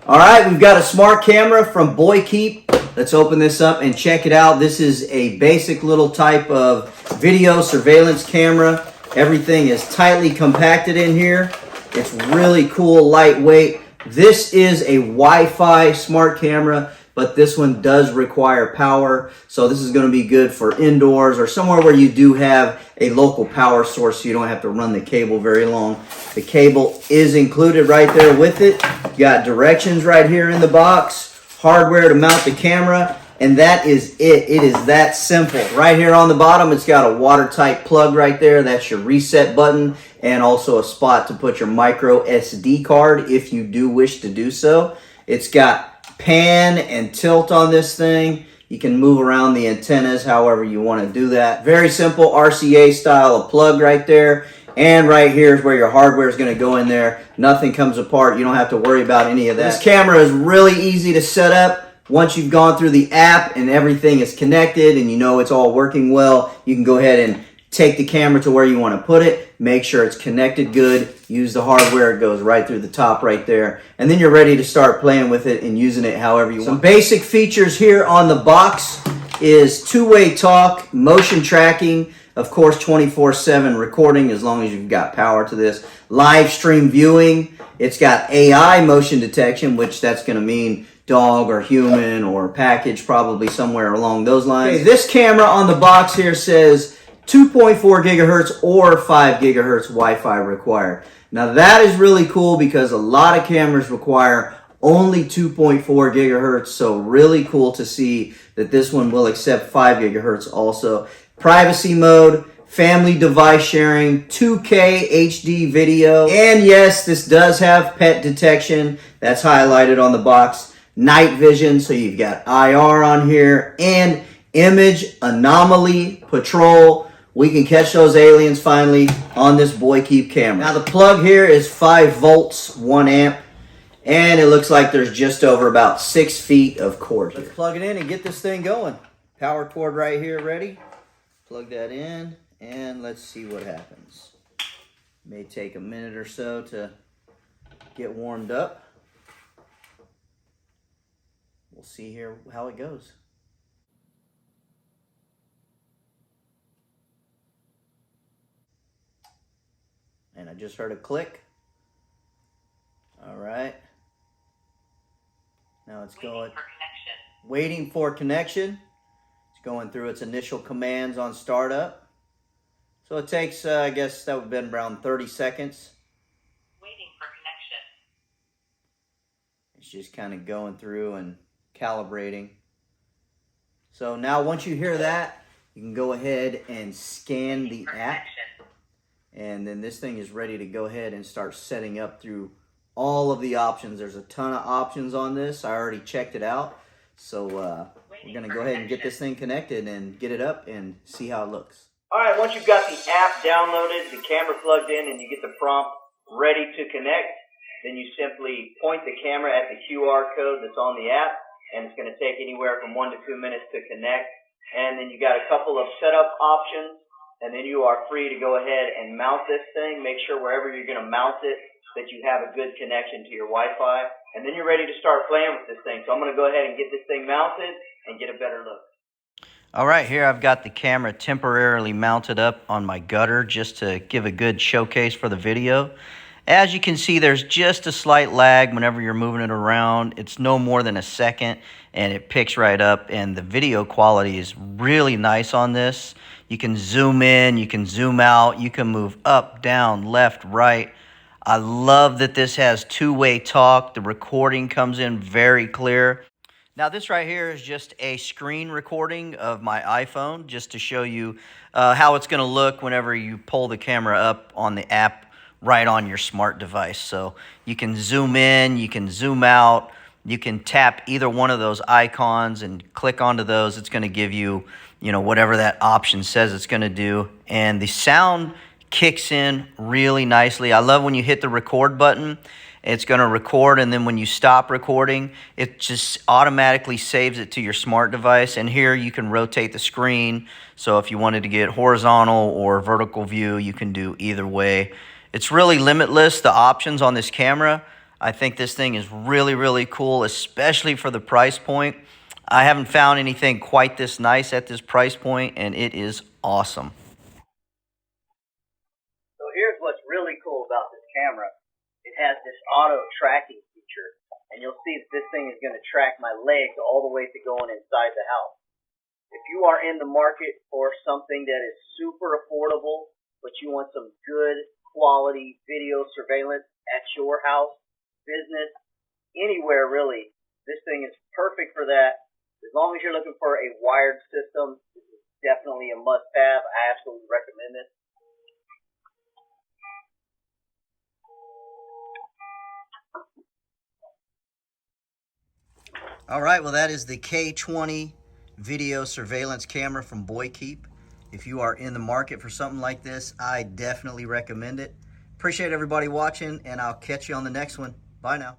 All right, we've got a smart camera from Boykeep. Let's open this up and check it out. This is a basic little type of video surveillance camera. Everything is tightly compacted in here. It's really cool, lightweight. This is a Wi-Fi smart camera, but this one does require power. So this is going to be good for indoors or somewhere where you do have a local power source so you don't have to run the cable very long. The cable is included right there with it. You got directions right here in the box, hardware to mount the camera, and that is it. It is that simple. Right here on the bottom, it's got a watertight plug right there. That's your reset button, and also a spot to put your micro SD card if you do wish to do so. It's got pan and tilt on this thing. You can move around the antennas however you want to do that. Very simple RCA style of plug right there. And right here is where your hardware is going to go in there. Nothing comes apart. You don't have to worry about any of that. This camera is really easy to set up. Once you've gone through the app and everything is connected and you know it's all working well, you can go ahead and take the camera to where you want to put it. Make sure it's connected good. Use the hardware. It goes right through the top right there. And then you're ready to start playing with it and using it however you want. Some basic features here on the box is two-way talk, motion tracking, of course 24/7 recording as long as you've got power to this, live stream viewing. It's got AI motion detection, which that's going to mean dog or human or package, probably somewhere along those lines. Okay, this camera on the box here says 2.4 gigahertz or 5 gigahertz Wi-Fi required. Now that is really cool because a lot of cameras require only 2.4 gigahertz, so really cool to see that this one will accept 5 gigahertz also. Privacy mode, family device sharing, 2K HD video, and yes, this does have pet detection. That's highlighted on the box. Night vision, so you've got IR on here, and image anomaly patrol. We can catch those aliens finally on this Boykeep camera. Now the plug here is 5 volts, 1 amp, and it looks like there's just over about 6 feet of cord here. Let's plug it in and get this thing going. Power cord right here ready. Plug that in, and let's see what happens. May take a minute or so to get warmed up. We'll see here how it goes. And I just heard a click. All right. Now it's going. Waiting for connection. It's going through its initial commands on startup. So it takes, I guess that would have been around 30 seconds. Waiting for connection. It's just kind of going through and calibrating. So now once you hear that, you can go ahead and scan the app. And then this thing is ready to go ahead and start setting up through all of the options. There's a ton of options on this. I already checked it out. So we're going to go ahead and get this thing connected and get it up and see how it looks. All right, once you've got the app downloaded, the camera plugged in, and you get the prompt ready to connect, then you simply point the camera at the QR code that's on the app, and it's going to take anywhere from 1 to 2 minutes to connect. And then you got a couple of setup options. And then you are free to go ahead and mount this thing. Make sure wherever you're going to mount it that you have a good connection to your Wi-Fi. And then you're ready to start playing with this thing. So I'm going to go ahead and get this thing mounted and get a better look. All right, here I've got the camera temporarily mounted up on my gutter just to give a good showcase for the video. As you can see, there's just a slight lag whenever you're moving it around. It's no more than a second, and it picks right up, and the video quality is really nice on this. You can zoom in, you can zoom out, you can move up, down, left, right. I love that this has two-way talk. The recording comes in very clear. Now this right here is just a screen recording of my iPhone just to show you how it's going to look whenever you pull the camera up on the app right on your smart device. So you can zoom in, you can zoom out, you can tap either one of those icons and click onto those. It's going to give you, whatever that option says it's going to do. And the sound kicks in really nicely. I love when you hit the record button. It's going to record, and then when you stop recording, it just automatically saves it to your smart device. And here you can rotate the screen. So if you wanted to get horizontal or vertical view, you can do either way. It's really limitless, the options on this camera. I think this thing is really, really cool, especially for the price point. I haven't found anything quite this nice at this price point, and it is awesome. So here's what's really cool about this camera. It has this auto tracking feature, and you'll see that this thing is going to track my legs all the way to going inside the house. If you are in the market for something that is super affordable, but you want some good quality video surveillance at your house, business, anywhere really, this thing is perfect for that. As long as you're looking for a wired system, this is definitely a must-have. I absolutely recommend this. All right, well, that is the K20 video surveillance camera from Boykeep. If you are in the market for something like this, I definitely recommend it. Appreciate everybody watching, and I'll catch you on the next one. Bye now.